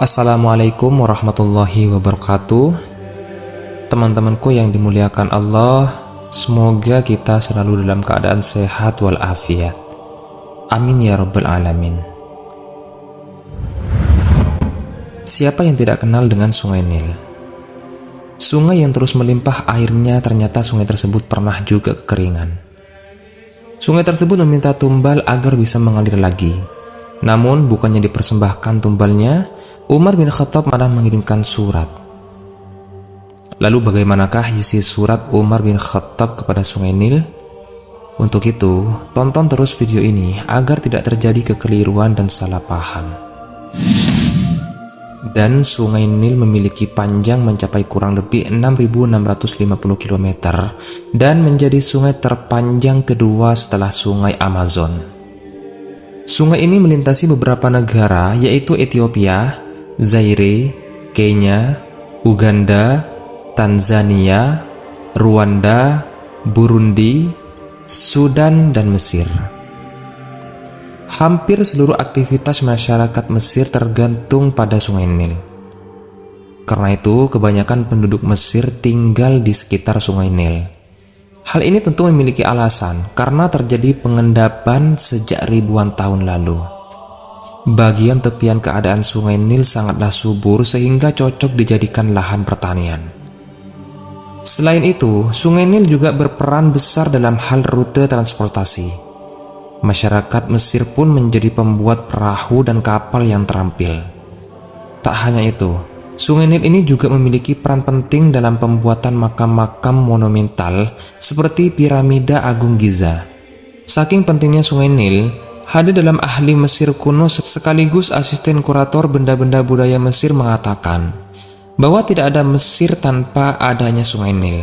Assalamualaikum warahmatullahi wabarakatuh. Teman-temanku yang dimuliakan Allah, semoga kita selalu dalam keadaan sehat walafiat. Amin ya rabbal alamin. Siapa yang tidak kenal dengan Sungai Nil? Sungai yang terus melimpah airnya, ternyata sungai tersebut pernah juga kekeringan. Sungai tersebut meminta tumbal agar bisa mengalir lagi. Namun bukannya dipersembahkan tumbalnya, Umar bin Khattab malah mengirimkan surat. Lalu bagaimanakah isi surat Umar bin Khattab kepada Sungai Nil? Untuk itu, tonton terus video ini agar tidak terjadi kekeliruan dan salah paham. Dan Sungai Nil memiliki panjang mencapai kurang lebih 6.650 km dan menjadi sungai terpanjang kedua setelah Sungai Amazon. Sungai ini melintasi beberapa negara, yaitu Ethiopia, Zaire, Kenya, Uganda, Tanzania, Rwanda, Burundi, Sudan, dan Mesir. Hampir seluruh aktivitas masyarakat Mesir tergantung pada Sungai Nil. Karena itu, kebanyakan penduduk Mesir tinggal di sekitar Sungai Nil. Hal ini tentu memiliki alasan, karena terjadi pengendapan sejak ribuan tahun lalu. Bagian tepian keadaan Sungai Nil sangatlah subur sehingga cocok dijadikan lahan pertanian. Selain itu, Sungai Nil juga berperan besar dalam hal rute transportasi. Masyarakat Mesir pun menjadi pembuat perahu dan kapal yang terampil. Tak hanya itu, Sungai Nil ini juga memiliki peran penting dalam pembuatan makam-makam monumental seperti piramida Agung Giza. Saking pentingnya Sungai Nil, hadir dalam ahli Mesir kuno sekaligus asisten kurator benda-benda budaya Mesir mengatakan bahwa tidak ada Mesir tanpa adanya Sungai Nil.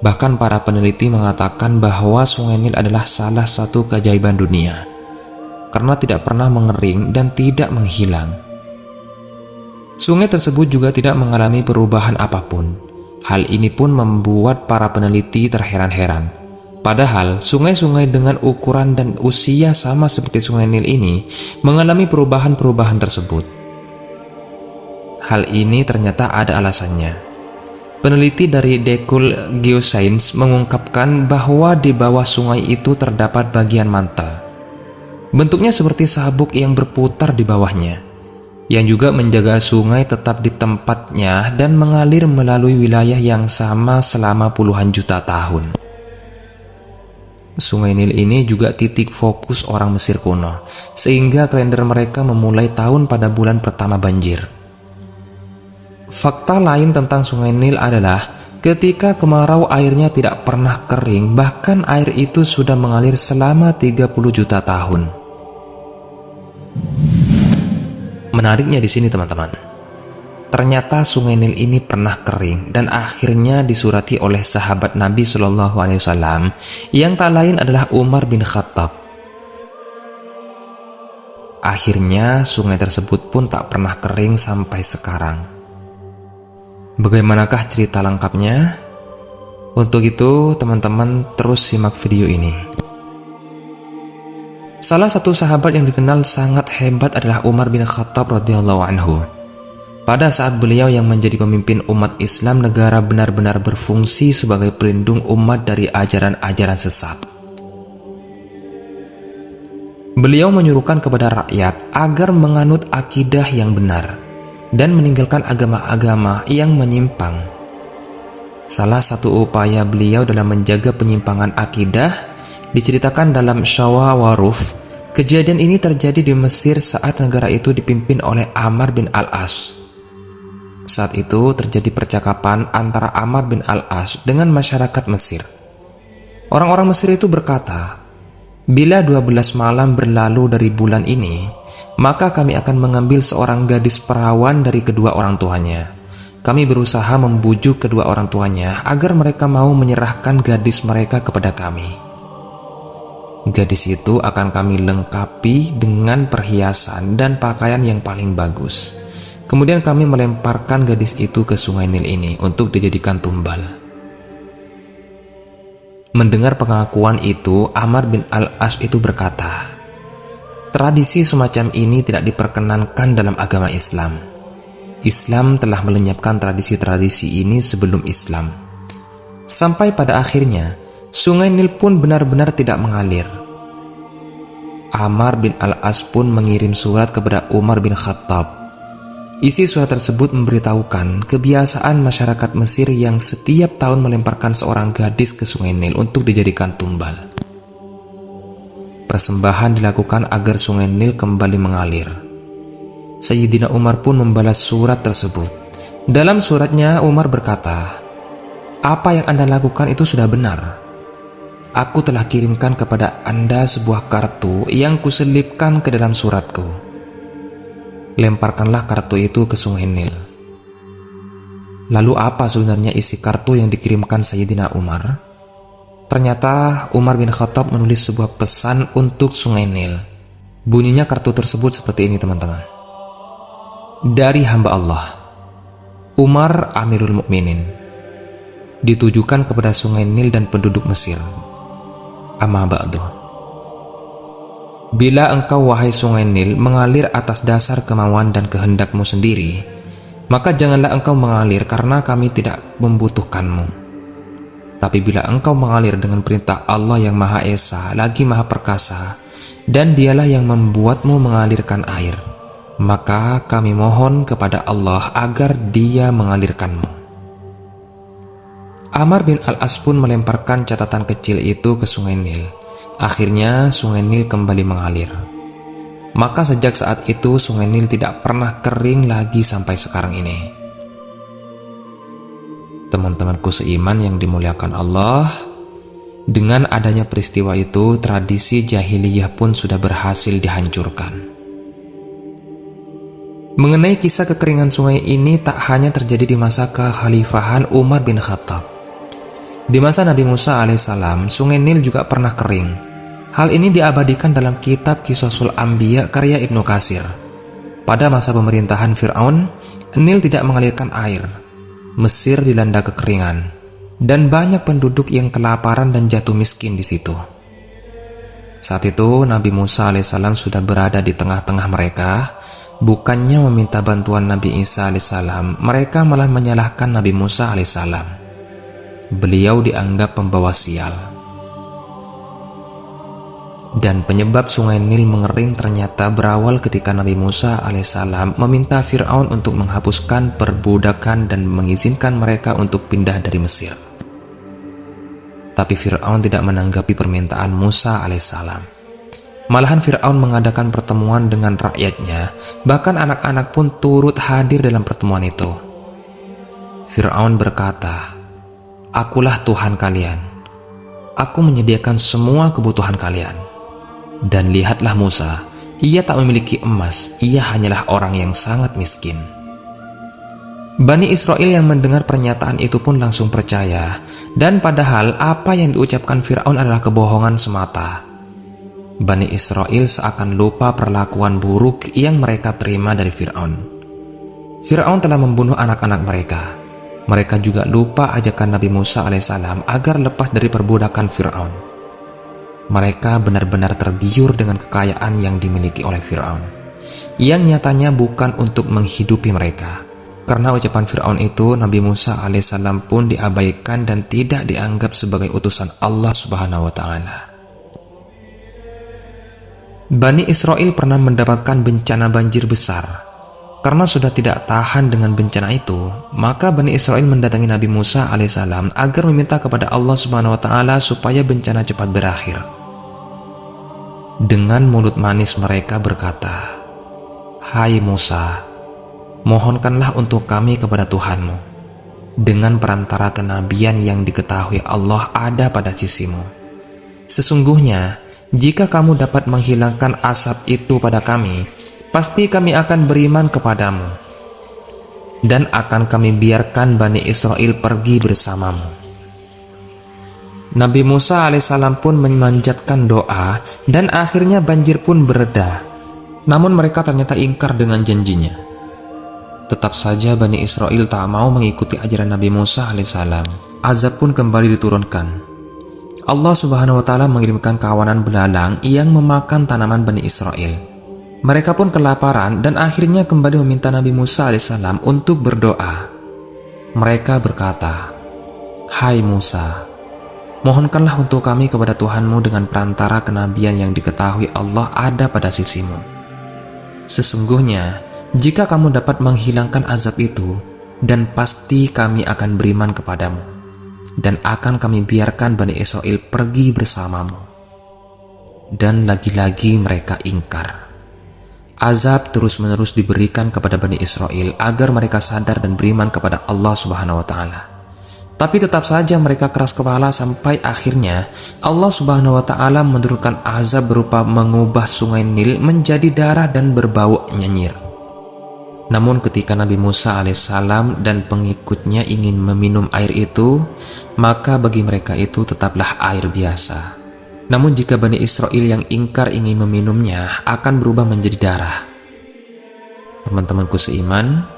Bahkan para peneliti mengatakan bahwa Sungai Nil adalah salah satu keajaiban dunia karena tidak pernah mengering dan tidak menghilang. Sungai tersebut juga tidak mengalami perubahan apapun. Hal ini pun membuat para peneliti terheran-heran. Padahal sungai-sungai dengan ukuran dan usia sama seperti Sungai Nil ini mengalami perubahan-perubahan tersebut. Hal ini ternyata ada alasannya. Peneliti dari Dekul Geoscience mengungkapkan bahwa di bawah sungai itu terdapat bagian mantel. Bentuknya seperti sabuk yang berputar di bawahnya, yang juga menjaga sungai tetap di tempatnya dan mengalir melalui wilayah yang sama selama puluhan juta tahun. Sungai Nil ini juga titik fokus orang Mesir kuno, sehingga kalender mereka memulai tahun pada bulan pertama banjir. Fakta lain tentang Sungai Nil adalah ketika kemarau airnya tidak pernah kering, bahkan air itu sudah mengalir selama 30 juta tahun. Menariknya di sini teman-teman, ternyata Sungai Nil ini pernah kering dan akhirnya disurati oleh sahabat Nabi Shallallahu Alaihi Wasallam yang tak lain adalah Umar bin Khattab. Akhirnya sungai tersebut pun tak pernah kering sampai sekarang. Bagaimanakah cerita lengkapnya? Untuk itu teman-teman terus simak video ini. Salah satu sahabat yang dikenal sangat hebat adalah Umar bin Khattab radhiyallahu anhu. Pada saat beliau yang menjadi pemimpin umat Islam, negara benar-benar berfungsi sebagai pelindung umat dari ajaran-ajaran sesat. Beliau menyuruhkan kepada rakyat agar menganut akidah yang benar dan meninggalkan agama-agama yang menyimpang. Salah satu upaya beliau dalam menjaga penyimpangan akidah diceritakan dalam Syawaruf. Kejadian ini terjadi di Mesir saat negara itu dipimpin oleh Amr bin Al-As. Saat itu terjadi percakapan antara Amr bin Al-As dengan masyarakat Mesir. Orang-orang Mesir itu berkata, "Bila 12 malam berlalu dari bulan ini, maka kami akan mengambil seorang gadis perawan dari kedua orang tuanya. Kami berusaha membujuk kedua orang tuanya agar mereka mau menyerahkan gadis mereka kepada kami. Gadis itu akan kami lengkapi dengan perhiasan dan pakaian yang paling bagus. Kemudian kami melemparkan gadis itu ke Sungai Nil ini untuk dijadikan tumbal." Mendengar pengakuan itu, Amr bin Al-As itu berkata, tradisi semacam ini tidak diperkenankan dalam agama Islam. Islam telah melenyapkan tradisi-tradisi ini sebelum Islam. Sampai pada akhirnya, Sungai Nil pun benar-benar tidak mengalir. Ammar bin Al-As pun mengirim surat kepada Umar bin Khattab. Isi surat tersebut memberitahukan kebiasaan masyarakat Mesir yang setiap tahun melemparkan seorang gadis ke Sungai Nil untuk dijadikan tumbal. Persembahan dilakukan agar Sungai Nil kembali mengalir. Sayyidina Umar pun membalas surat tersebut. Dalam suratnya Umar berkata, "Apa yang Anda lakukan itu sudah benar. Aku telah kirimkan kepada Anda sebuah kartu yang kuselipkan ke dalam suratku. Lemparkanlah kartu itu ke Sungai Nil." Lalu apa sebenarnya isi kartu yang dikirimkan Sayyidina Umar? Ternyata Umar bin Khattab menulis sebuah pesan untuk Sungai Nil. Bunyinya kartu tersebut seperti ini, teman-teman. Dari hamba Allah, Umar Amirul Mukminin, ditujukan kepada Sungai Nil dan penduduk Mesir. Amma ba'du. Bila engkau, wahai Sungai Nil, mengalir atas dasar kemauan dan kehendakmu sendiri, maka janganlah engkau mengalir karena kami tidak membutuhkanmu. Tapi bila engkau mengalir dengan perintah Allah yang Maha Esa lagi Maha Perkasa, dan Dialah yang membuatmu mengalirkan air, maka kami mohon kepada Allah agar Dia mengalirkanmu. Ammar bin Al-As pun melemparkan catatan kecil itu ke Sungai Nil. Akhirnya Sungai Nil kembali mengalir. Maka sejak saat itu Sungai Nil tidak pernah kering lagi sampai sekarang ini. Teman-temanku seiman yang dimuliakan Allah, dengan adanya peristiwa itu, tradisi jahiliyah pun sudah berhasil dihancurkan. Mengenai kisah kekeringan sungai ini tak hanya terjadi di masa kekhalifahan Umar bin Khattab. Di masa Nabi Musa alaihissalam, Sungai Nil juga pernah kering. Hal ini diabadikan dalam kitab Qisasul Anbiya karya Ibnu Katsir. Pada masa pemerintahan Fir'aun, Nil tidak mengalirkan air. Mesir dilanda kekeringan, dan banyak penduduk yang kelaparan dan jatuh miskin di situ. Saat itu Nabi Musa alaihissalam sudah berada di tengah-tengah mereka. Bukannya meminta bantuan Nabi Isa alaihissalam, mereka malah menyalahkan Nabi Musa alaihissalam. Beliau dianggap pembawa sial. Dan penyebab Sungai Nil mengering ternyata berawal ketika Nabi Musa alaihissalam meminta Fir'aun untuk menghapuskan perbudakan dan mengizinkan mereka untuk pindah dari Mesir. Tapi Fir'aun tidak menanggapi permintaan Musa alaihissalam. Malahan Fir'aun mengadakan pertemuan dengan rakyatnya, bahkan anak-anak pun turut hadir dalam pertemuan itu. Fir'aun berkata, "Akulah Tuhan kalian. Aku menyediakan semua kebutuhan kalian. Dan lihatlah Musa, ia tak memiliki emas, ia hanyalah orang yang sangat miskin." Bani Israel yang mendengar pernyataan itu pun langsung percaya, dan padahal apa yang diucapkan Fir'aun adalah kebohongan semata. Bani Israel seakan lupa perlakuan buruk yang mereka terima dari Fir'aun. Fir'aun telah membunuh anak-anak mereka. Mereka juga lupa ajakan Nabi Musa alaihissalam agar lepas dari perbudakan Fir'aun. Mereka benar-benar tergiur dengan kekayaan yang dimiliki oleh Fir'aun, yang nyatanya bukan untuk menghidupi mereka. Karena ucapan Fir'aun itu, Nabi Musa alaihissalam pun diabaikan dan tidak dianggap sebagai utusan Allah subhanahu wa ta'ala. Bani Israel pernah mendapatkan bencana banjir besar. Karena sudah tidak tahan dengan bencana itu, maka Bani Israel mendatangi Nabi Musa alaihissalam agar meminta kepada Allah subhanahu wa ta'ala supaya bencana cepat berakhir. Dengan mulut manis mereka berkata, "Hai Musa, mohonkanlah untuk kami kepada Tuhanmu dengan perantara kenabian yang diketahui Allah ada pada sisimu. Sesungguhnya jika kamu dapat menghilangkan asap itu pada kami, pasti kami akan beriman kepadamu, dan akan kami biarkan Bani Israel pergi bersamamu." Nabi Musa alaihissalam pun memanjatkan doa, dan akhirnya banjir pun bereda. Namun mereka ternyata ingkar dengan janjinya. Tetap saja Bani Israel tak mau mengikuti ajaran Nabi Musa alaihissalam. Azab pun kembali diturunkan. Allah Subhanahu wa Ta'ala mengirimkan kawanan belalang yang memakan tanaman Bani Israel. Mereka pun kelaparan dan akhirnya kembali meminta Nabi Musa alaihissalam untuk berdoa. Mereka berkata, "Hai Musa, mohonkanlah untuk kami kepada Tuhanmu dengan perantara kenabian yang diketahui Allah ada pada sisimu. Sesungguhnya, jika kamu dapat menghilangkan azab itu, dan pasti kami akan beriman kepadamu, dan akan kami biarkan Bani Israel pergi bersamamu." Dan lagi-lagi mereka ingkar. Azab terus-menerus diberikan kepada Bani Israel agar mereka sadar dan beriman kepada Allah Subhanahu wa Ta'ala. Tapi tetap saja mereka keras kepala sampai akhirnya Allah Subhanahu wa Ta'ala menurunkan azab berupa mengubah sungai Nil menjadi darah dan berbau nyanyir. Namun ketika Nabi Musa alaihissalam dan pengikutnya ingin meminum air itu, maka bagi mereka itu tetaplah air biasa. Namun jika Bani Israel yang ingkar ingin meminumnya, akan berubah menjadi darah. Teman-temanku seiman,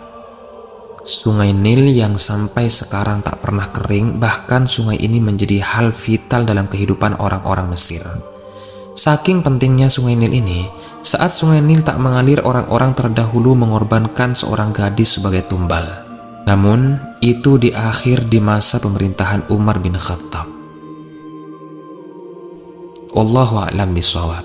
sungai Nil yang sampai sekarang tak pernah kering, bahkan sungai ini menjadi hal vital dalam kehidupan orang-orang Mesir. Saking pentingnya sungai Nil ini, saat sungai Nil tak mengalir, orang-orang terdahulu mengorbankan seorang gadis sebagai tumbal. Namun, itu di masa pemerintahan Umar bin Khattab. Wallahu a'lam bishawab.